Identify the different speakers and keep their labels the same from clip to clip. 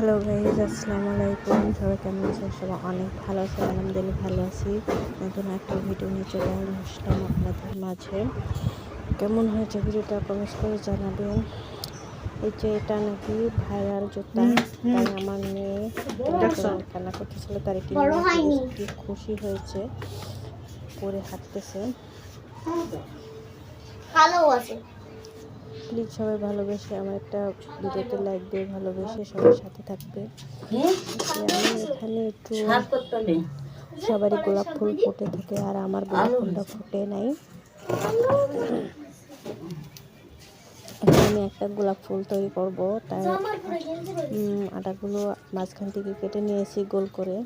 Speaker 1: Hello guys, আসসালামু আলাইকুম। সবাই কেমন আছেন? সবাই অনেক ভালো আছে, আলহামদুলিল্লাহ ভালো আছি। নতুন একটা ভিডিও নিয়ে চলে আসলাম আপনাদের মাঝে। কেমন হয়েছে ভিডিওটা কমেন্ট করে জানাবেন। এই যে এটা নাকি ভাইরাল জুতা, তাই আমার মেয়ে কান্না করতেছিল, তার কি খুশি হয়েছে, পরে হাঁটতেছে। প্লিজ সবাই ভালোবেসে আমার একটা ভিডিওতে লাইক দিয়ে ভালোবেসে সবার সাথে থাকবে। আমি এখানে একটু সবারই গোলাপ ফুল ফুটে থাকে, আর আমার গোলাপ ফুলটা ফুটে নাই। আমি একটা গোলাপ ফুল তৈরি করব, তাই আটাগুলো মাঝখান থেকে কেটে নিয়েছি গোল করে।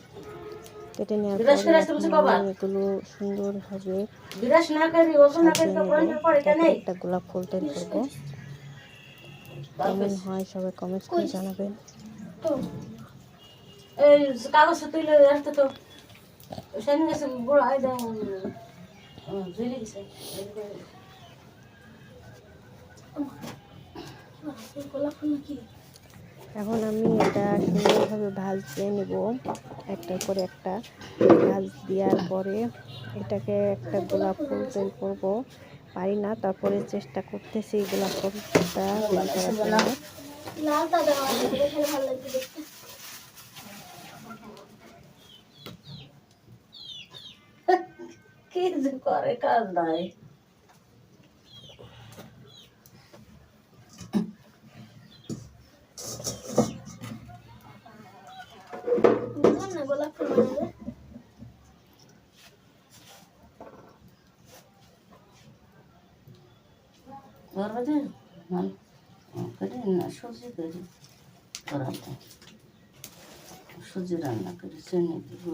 Speaker 1: কেটে নেওয়ার পরে আমি এগুলো সুন্দরভাবে একটা গোলাপ ফুল তৈরি করবো। কেমন হয় সবাই কমেন্টস করে জানাবেন।
Speaker 2: এই কাগজ তুলে রাখতে তো সেদিন গেছে বড় আই দাও জুইলে গেছে
Speaker 1: এখন আমি এটা সুন্দরভাবে ভাজিয়ে নেব, একটার পরে একটা ভাজ দেওয়ার পরে এটাকে একটা গোলাপ ফুল তৈরি করব। পারি না, তারপরে চেষ্টা করতেছি গোলাপ ফুলটা তৈরি করার জন্য।
Speaker 2: কি যে করে কাজ নাই
Speaker 3: গোলাপ ফুল বানাবে
Speaker 2: গরবাজে ভাল করে না সবজি করি করাতে সবজি রান্না করি চিনি দিব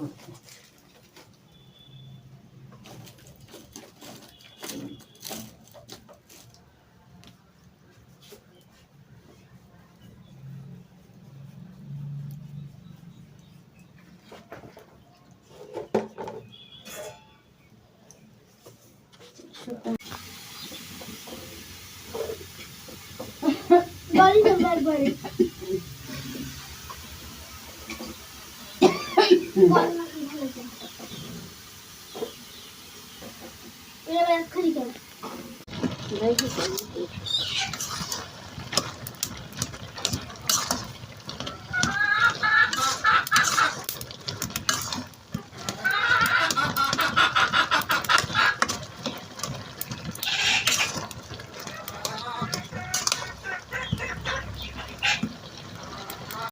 Speaker 3: বলি তো একবারে